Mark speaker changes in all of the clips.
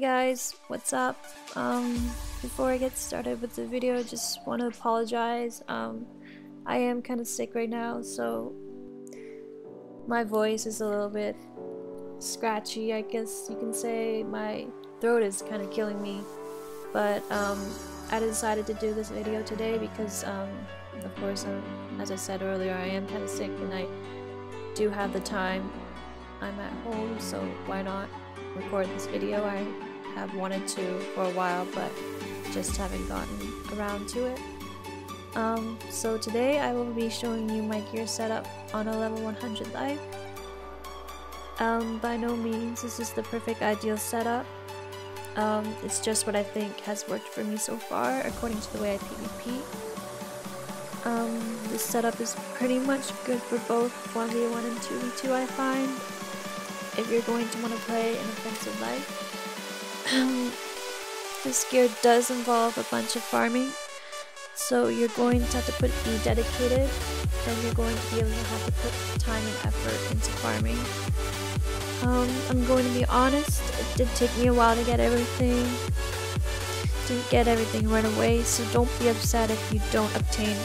Speaker 1: guys, what's up? Before I get started with the video, I just want to apologize. I am kind of sick right now, so my voice is a little bit scratchy, I guess you can say. My throat is kind of killing me, but I decided to do this video today because of course, as I said earlier, I am kind of sick and I do have the time. I'm at home, so why not record this video? I have wanted to for a while, but just haven't gotten around to it. So today I will be showing you my gear setup on a level 100 life. By no means this is the perfect ideal setup. It's just what I think has worked for me so far according to the way I PvP. This setup is pretty much good for both 1v1 and 2v2, I find, if you're going to want to play an offensive life. This gear does involve a bunch of farming, so you're going to have to be dedicated, and you're going to be able to have to put time and effort into farming. I'm going to be honest, it did take me a while to get everything. Didn't get everything right away, so don't be upset if you don't obtain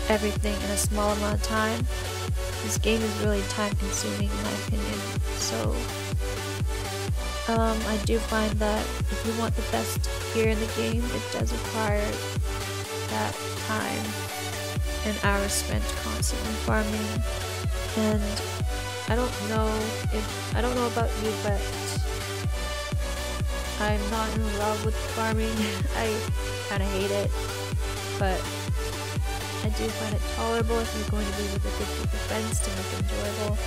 Speaker 1: everything in a small amount of time. This game is really time consuming in my opinion, so I do find that if you want the best gear in the game, it does require that time and hours spent constantly farming. And I don't know about you, but I'm not in love with farming. I kind of hate it, but I do find it tolerable if you're going to be with a good group of friends to make it enjoyable.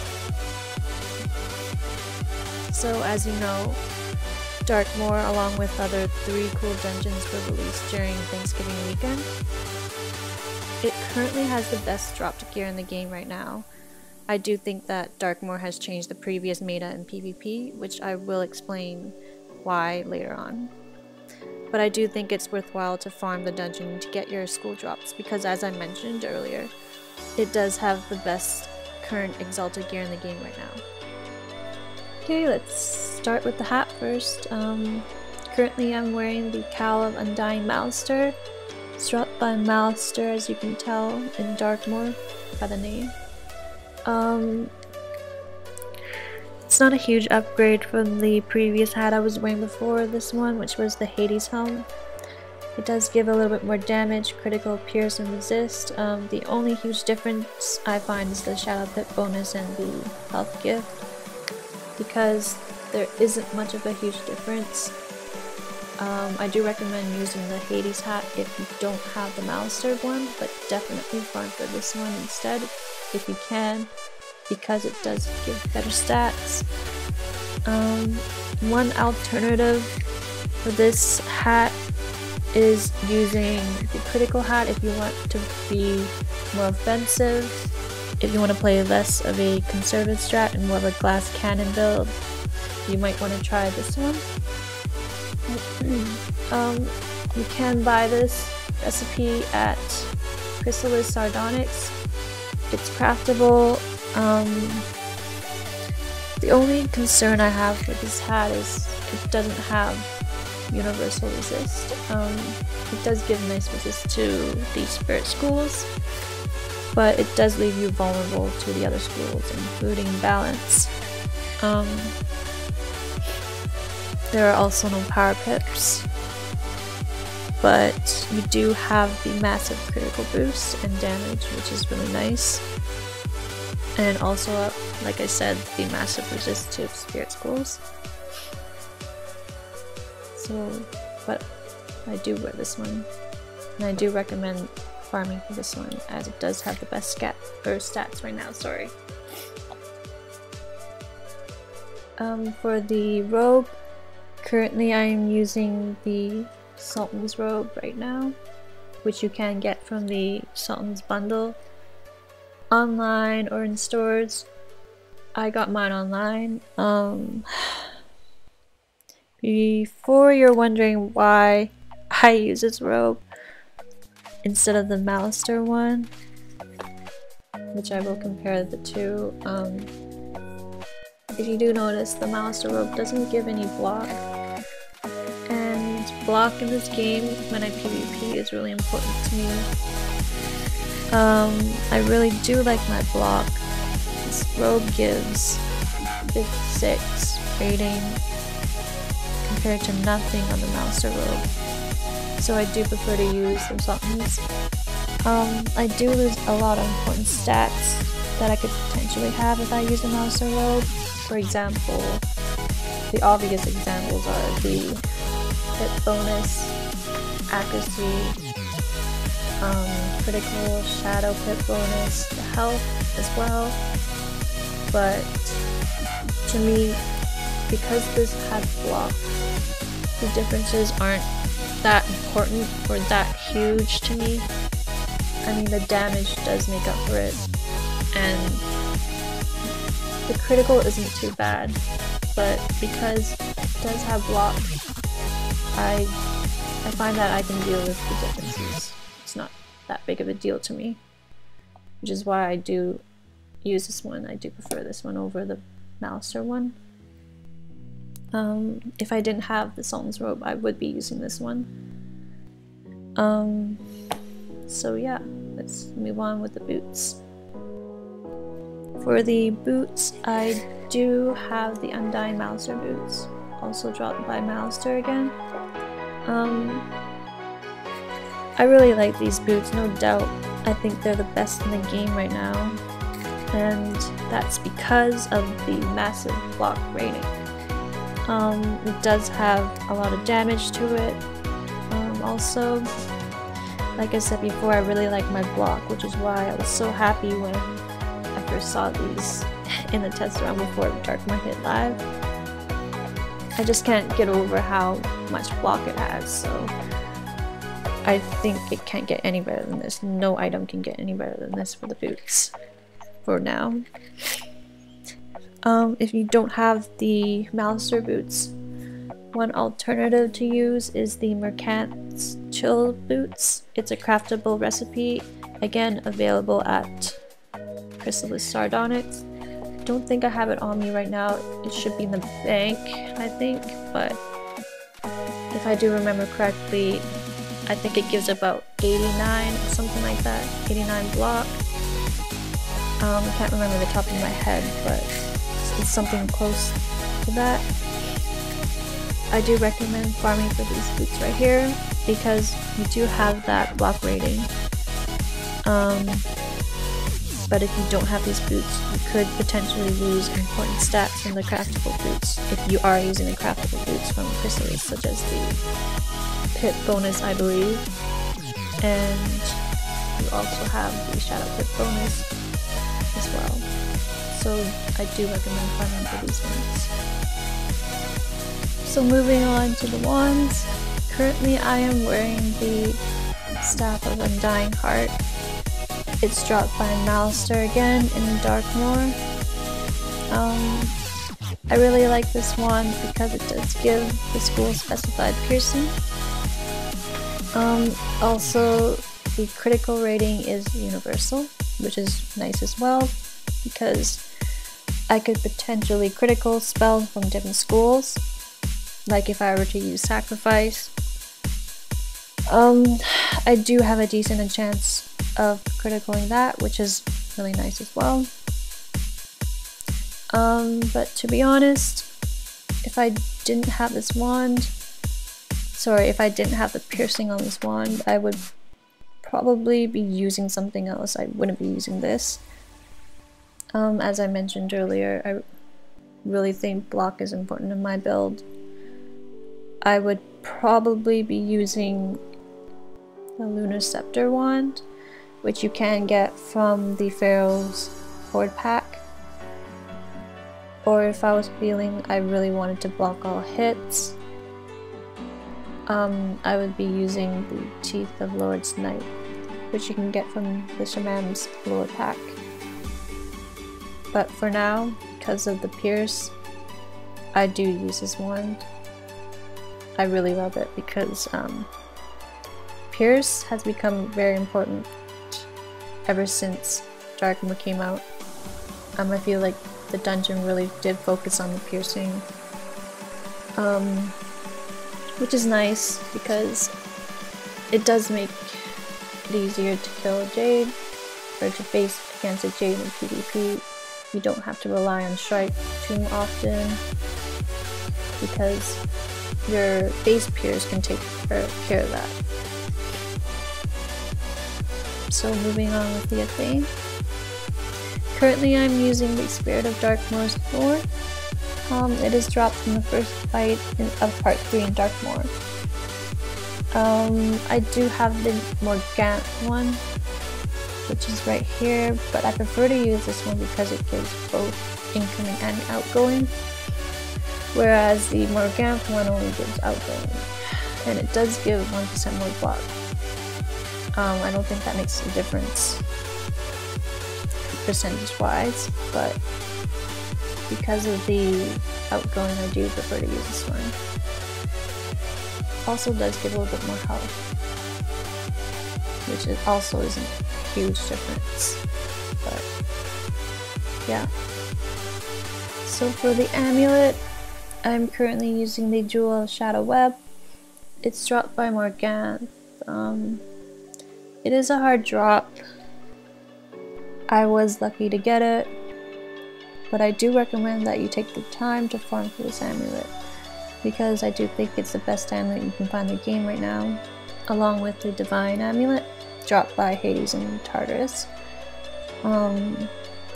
Speaker 1: So as you know, Darkmoor along with other 3 cool dungeons were released during Thanksgiving weekend. It currently has the best dropped gear in the game right now. I do think that Darkmoor has changed the previous meta in PvP, which I will explain why later on. But I do think it's worthwhile to farm the dungeon to get your school drops because, as I mentioned earlier, it does have the best current Exalted gear in the game right now. Okay, let's start with the hat first. Currently I'm wearing the cowl of Undying Malistaire. It's dropped by Malistaire, as you can tell in Darkmoor by the name. It's not a huge upgrade from the previous hat I was wearing before this one, which was the Hades helm. It does give a little bit more damage, critical, pierce, and resist. The only huge difference I find is the Shadow Pit bonus and the health gift, because there isn't much of a huge difference. I do recommend using the Hades hat if you don't have the Malistaire one, but definitely farm for this one instead if you can, because it does give better stats. One alternative for this hat is using the critical hat if you want to be more offensive. If you want to play less of a conservative strat and more of a glass cannon build, you might want to try this one. You can buy this recipe at Chrysalis Sardonyx. It's craftable. The only concern I have with this hat is it doesn't have universal resist. It does give nice resist to the spirit schools, but it does leave you vulnerable to the other schools, including balance. There are also no power pips, but you do have the massive critical boost and damage, which is really nice. And also, like I said, the massive resist to spirit schools. So, but I do wear this one, and I do recommend farming for this one, as it does have the best stats right now. Sorry. For the robe, currently I am using the Sultan's robe right now, which you can get from the Sultan's bundle online or in stores. I got mine online. Before you're wondering why I use this robe instead of the Malistaire one, which I will compare the two, If you do notice, the Malistaire robe doesn't give any block, block in this game when I PvP is really important to me. I really do like my block. This robe gives 56 rating compared to nothing on the Malistaire robe. So I do prefer to use some somethings. I do lose a lot of important stats that I could potentially have if I use the Malistaire robe. For example, the obvious examples are the hit bonus, accuracy, critical, shadow crit bonus, the health as well. But to me, because this had block, the differences aren't that important or that huge to me. I mean, the damage does make up for it, and the critical isn't too bad, but because it does have block, I find that I can deal with the differences. It's not that big of a deal to me, which is why I do use this one. I do prefer this one over the Malistaire one. If I didn't have the Sultan's robe, I would be using this one. So yeah, let's move on with the boots. For the boots, I do have the Undying Malistaire boots, also dropped by Malistaire again. I really like these boots, no doubt. I think they're the best in the game right now, and that's because of the massive block rating. It does have a lot of damage to it. Also, like I said before, I really like my block, which is why I was so happy when I first saw these in the test round before Darkmoor hit live. I just can't get over how much block it has, so I think it can't get any better than this. No item can get any better than this for the boots, for now. If you don't have the Malistaire boots, one alternative to use is the Mercant's Chill boots. It's a craftable recipe, again available at Chrysalis Sardonyx. Don't think I have it on me right now. It should be in the bank, I think, but if I do remember correctly, I think it gives about 89 or something like that, 89 block. I can't remember the top of my head, but it's something close to that. I do recommend farming for these boots right here because you do have that block rating. But if you don't have these boots, you could potentially lose important stats from the craftable boots if you are using the craftable boots from Chrysalis, such as the pit bonus, I believe, and you also have the shadow pit bonus as well. So I do recommend farming for these ones. So moving on to the wands. Currently I am wearing the Staff of Undying Heart. It's dropped by Malistaire again in Darkmoor. I really like this wand because it does give the school specified piercing. Also, the critical rating is universal, which is nice as well, because I could potentially critical spells from different schools, like if I were to use Sacrifice. I do have a decent chance of criticaling that, which is really nice as well. But to be honest, if I didn't have this wand, if I didn't have the piercing on this wand, I would probably be using something else. I wouldn't be using this. As I mentioned earlier, I really think block is important in my build. I would probably be using the Lunar Scepter wand, which you can get from the Pharaoh's Horde pack. Or if I was feeling I really wanted to block all hits, I would be using the Teeth of Lord's Knight, which you can get from the Shaman's Lord pack. But for now, because of the Pierce, I do use this wand. I really love it because Pierce has become very important ever since Darkmoor came out. I feel like the dungeon really did focus on the piercing. which is nice because it does make it easier to kill a Jade, or to face against a Jade in PvP. You don't have to rely on strike too often because your base peers can take care of that. So moving on with the thing. Currently I'm using the Spirit of Darkmoor's Lore. It is dropped from the first fight of part 3 in Darkmoor. I do have the Morgant one, which is right here, but I prefer to use this one because it gives both incoming and outgoing, whereas the Morgant one only gives outgoing, and it does give 1% more block. I don't think that makes a difference percentage-wise, but because of the outgoing, I do prefer to use this one. Also does give a little bit more health, which also isn't a huge difference, but yeah. So for the amulet, I'm currently using the Jewel Shadow Web. It's dropped by Morgant. It is a hard drop. I was lucky to get it, but I do recommend that you take the time to farm for this amulet, because I do think it's the best amulet you can find in the game right now, along with the Divine Amulet, dropped by Hades and Tartarus.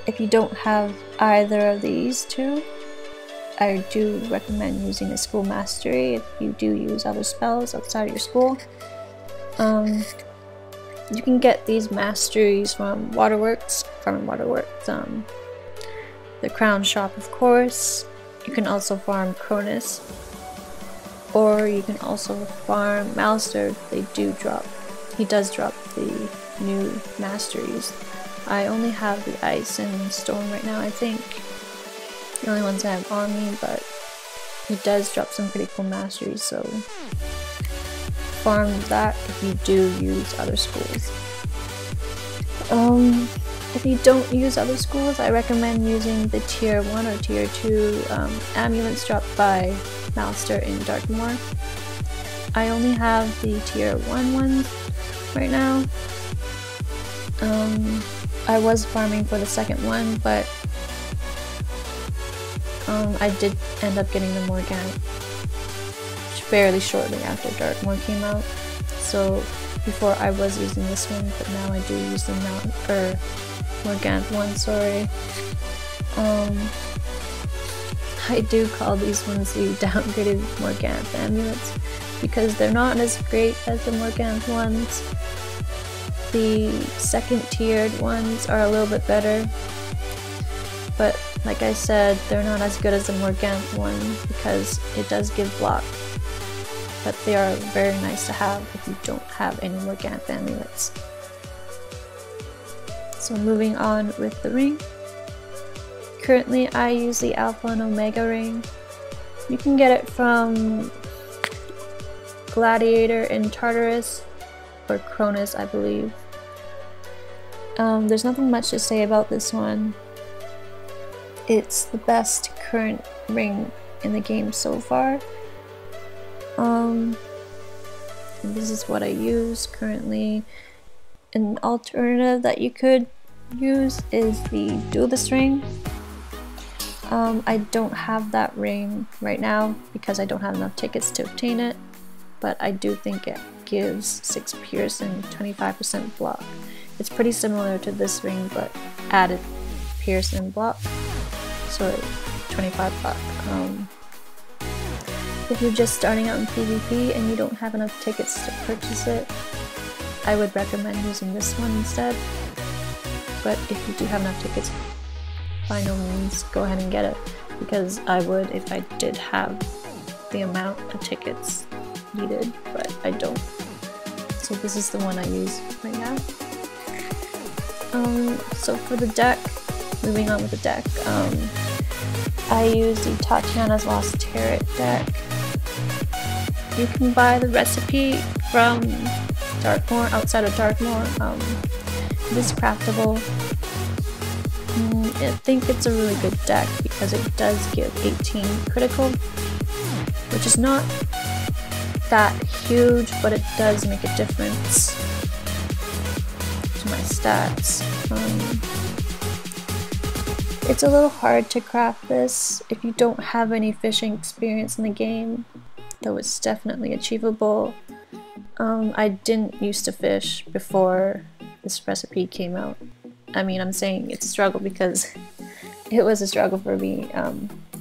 Speaker 1: If you don't have either of these two, I do recommend using a School Mastery if you do use other spells outside of your school. You can get these masteries from Waterworks, the Crown Shop, of course. You can also farm Cronus, or you can also farm Malistaire. He does drop the new masteries. I only have the Ice and Storm right now, I think. The only ones I have on me, but he does drop some pretty cool masteries, so farm that if you do use other schools. If you don't use other schools, I recommend using the tier 1 or tier 2 amulets dropped by Malistaire in Darkmoor. I only have the tier 1 ones right now. I was farming for the second one, but I did end up getting the Morgant fairly shortly after Darkmoor came out. So before I was using this one, but now I do use the Morgant one, sorry. I do call these ones the downgraded Morgant amulets because they're not as great as the Morgant ones. The second tiered ones are a little bit better, but like I said, they're not as good as the Morgant one because it does give block. But they are very nice to have if you don't have any Morgant amulets. So moving on with the ring. Currently I use the Alpha and Omega ring. You can get it from Gladiator in Tartarus, or Cronus, I believe. There's nothing much to say about this one. It's the best current ring in the game so far. And this is what I use currently. An alternative that you could use is the Duelist ring. I don't have that ring right now because I don't have enough tickets to obtain it, but I do think it gives 6 pierce and 25% block. It's pretty similar to this ring, but added pierce and block, so 25 block. If you're just starting out in PvP and you don't have enough tickets to purchase it, I would recommend using this one instead. But if you do have enough tickets, by no means go ahead and get it, because I would if I did have the amount of tickets needed, but I don't. So this is the one I use right now. So for the deck, moving on with the deck, I use the Tatiana's Lost Tarot deck. You can buy the recipe from Darkmoor, outside of Darkmoor. It is craftable. I think it's a really good deck because it does give 18 critical, which is not that huge, but it does make a difference to my stats. It's a little hard to craft this if you don't have any fishing experience in the game, though it's definitely achievable. I didn't used to fish before this recipe came out. I mean, I'm saying it's a struggle because it was a struggle for me.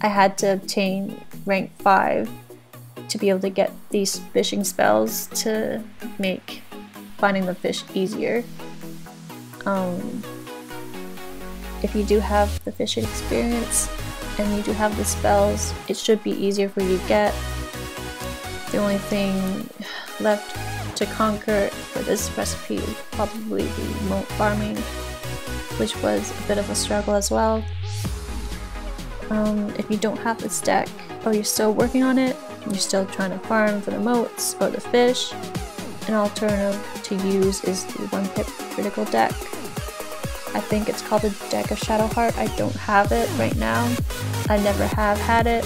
Speaker 1: I had to obtain rank 5 to be able to get these fishing spells to make finding the fish easier. If you do have the fishing experience and you do have the spells, it should be easier for you to get. The only thing left to conquer for this recipe is probably the moat farming, which was a bit of a struggle as well. If you don't have this deck, or you're still working on it, you're still trying to farm for the moats or the fish, an alternative to use is the 1-pip critical deck. I think it's called the Deck of Shadowheart. I don't have it right now. I never have had it.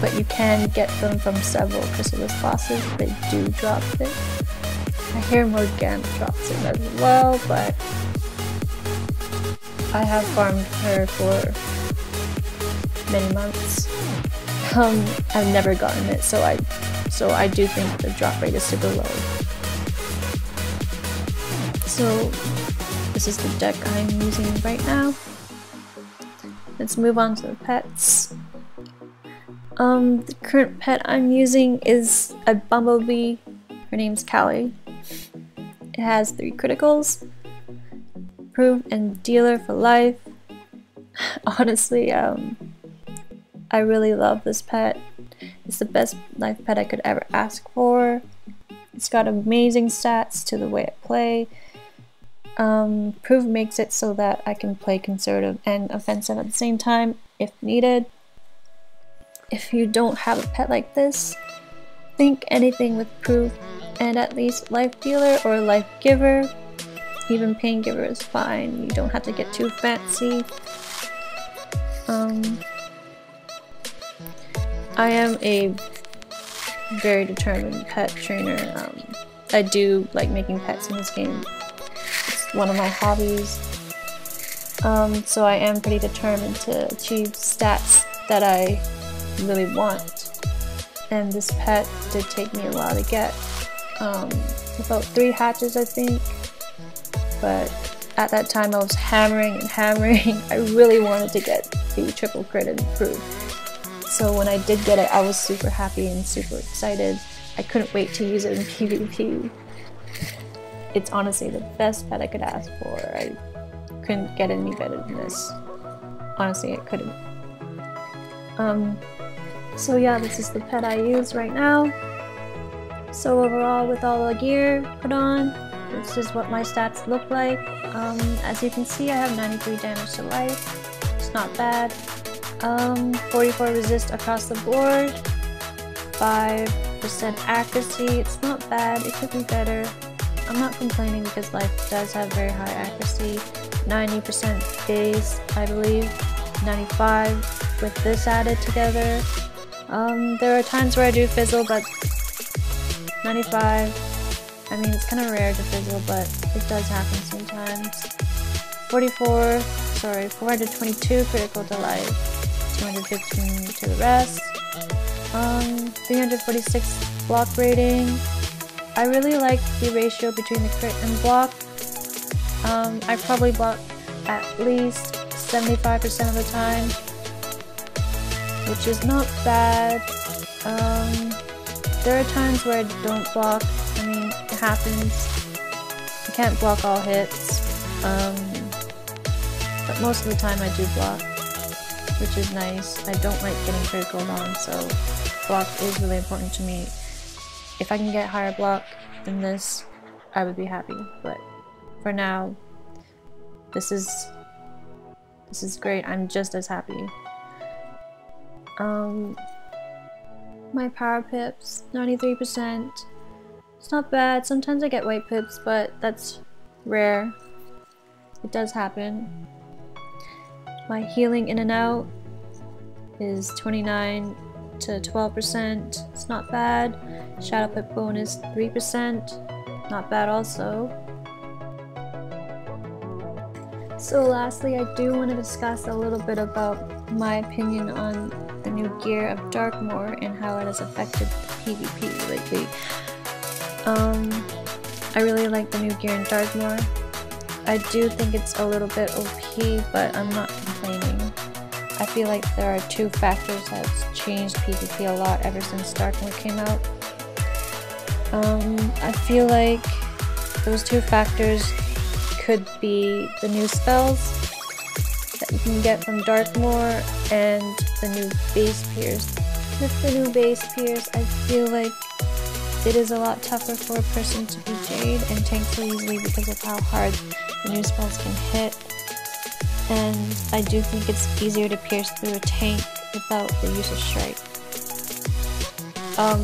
Speaker 1: But you can get them from several Chrysalis bosses. They do drop it. I hear Morgana drops it as well, but I have farmed her for many months. I've never gotten it, so I do think the drop rate is super low. So this is the deck I'm using right now. Let's move on to the pets. The current pet I'm using is a bumblebee. Her name's Callie. It has 3 criticals, prove and dealer for life. Honestly, I really love this pet. It's the best life pet I could ever ask for. It's got amazing stats to the way I play. Prove makes it so that I can play conservative and offensive at the same time if needed. If you don't have a pet like this, think anything with Prove and at least Life Dealer or Life Giver. Even Pain Giver is fine, you don't have to get too fancy. I am a very determined pet trainer. I do like making pets in this game. It's one of my hobbies. So I am pretty determined to achieve stats that I really want. And this pet did take me a while to get. About 3 hatches I think. But at that time I was hammering and hammering. I really wanted to get the triple crit and Prove. So when I did get it, I was super happy and super excited. I couldn't wait to use it in PvP. It's honestly the best pet I could ask for. I couldn't get any better than this. Honestly, I couldn't. So yeah, this is the pet I use right now. So overall, with all the gear put on, this is what my stats look like. As you can see, I have 93 damage to life. It's not bad. 44 resist across the board. 5% accuracy. It's not bad. It could be better. I'm not complaining because life does have very high accuracy. 90% base, I believe. 95 with this added together. There are times where I do fizzle, but 95. I mean, it's kind of rare to fizzle, but it does happen sometimes. 422 critical to life, 215 to the rest. 346 block rating. I really like the ratio between the crit and block. I probably block at least 75% of the time, which is not bad. There are times where I don't block. I mean, it happens. I can't block all hits, but most of the time I do block, which is nice. I don't like getting criticaled on, so block is really important to me. If I can get higher block than this, I would be happy, but for now, this is great. I'm just as happy. My power pips, 93%. It's not bad. Sometimes I get white pips, but that's rare. It does happen. My healing in and out is 29 to 12%. It's not bad. Shadow Pip bonus 3%. Not bad also. So lastly, I do want to discuss a little bit about my opinion on the new gear of Darkmoor and how it has affected the PvP lately. I really like the new gear in Darkmoor. I do think it's a little bit OP, but I'm not complaining. I feel like there are two factors that have changed PvP a lot ever since Darkmoor came out. I feel like those two factors could be the new spells that you can get from Darkmoor and the new base pierce. With the new base pierce, I feel like it is a lot tougher for a person to be Jade and tank so easily because of how hard the new spells can hit. And I do think it's easier to pierce through a tank without the use of strike.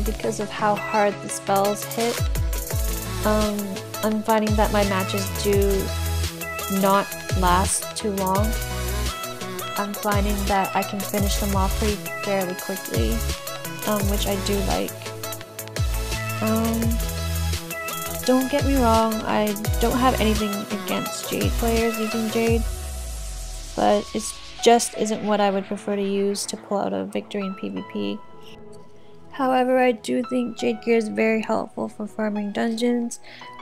Speaker 1: Because of how hard the spells hit, I'm finding that my matches do not last too long. I'm finding that I can finish them off fairly quickly, which I do like. Don't get me wrong, I don't have anything against Jade players using Jade, but it just isn't what I would prefer to use to pull out a victory in PvP. However, I do think Jade gear is very helpful for farming dungeons,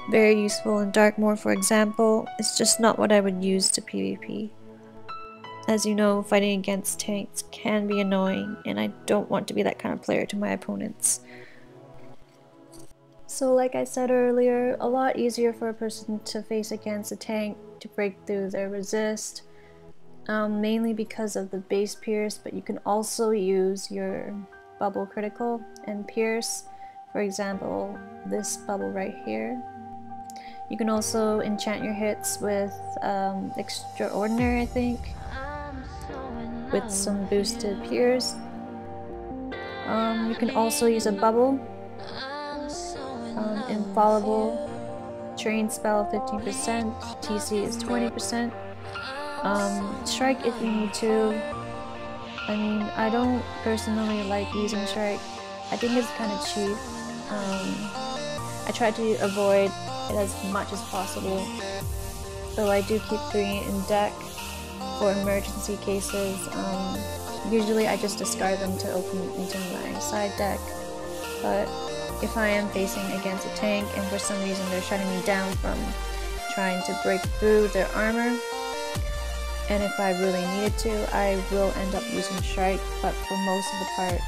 Speaker 1: very useful in Darkmoor for example. It's just not what I would use to PvP. As you know, fighting against tanks can be annoying, and I don't want to be that kind of player to my opponents. So like I said earlier, a lot easier for a person to face against a tank, to break through their resist, mainly because of the base pierce, but you can also use your bubble critical and pierce. For example, this bubble right here. You can also enchant your hits with Extraordinary, I think, with some boosted pierce. You can also use a bubble, infallible, train spell 15%, TC is 20%, strike if you need to. I mean, I don't personally like using strike. I think it's kind of cheap. I try to avoid it as much as possible, though I do keep 3 in deck for emergency cases. Usually I just discard them to open into my side deck, but if I am facing against a tank and for some reason they're shutting me down from trying to break through their armor, and if I really needed to, I will end up using strike, but for most of the part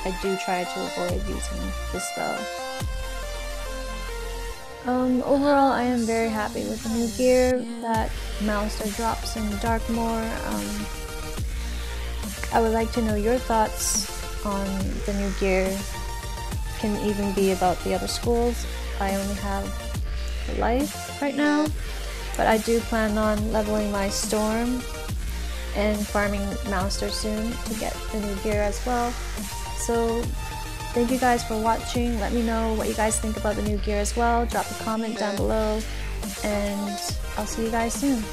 Speaker 1: I do try to avoid using this spell. Overall, I am very happy with the new gear that Malistaire drops in Darkmoor. I would like to know your thoughts on the new gear. Can even be about the other schools. I only have life right now, but I do plan on leveling my Storm and farming Malistaire soon to get the new gear as well. So thank you guys for watching. Let me know what you guys think about the new gear as well. Drop a comment down below, and I'll see you guys soon.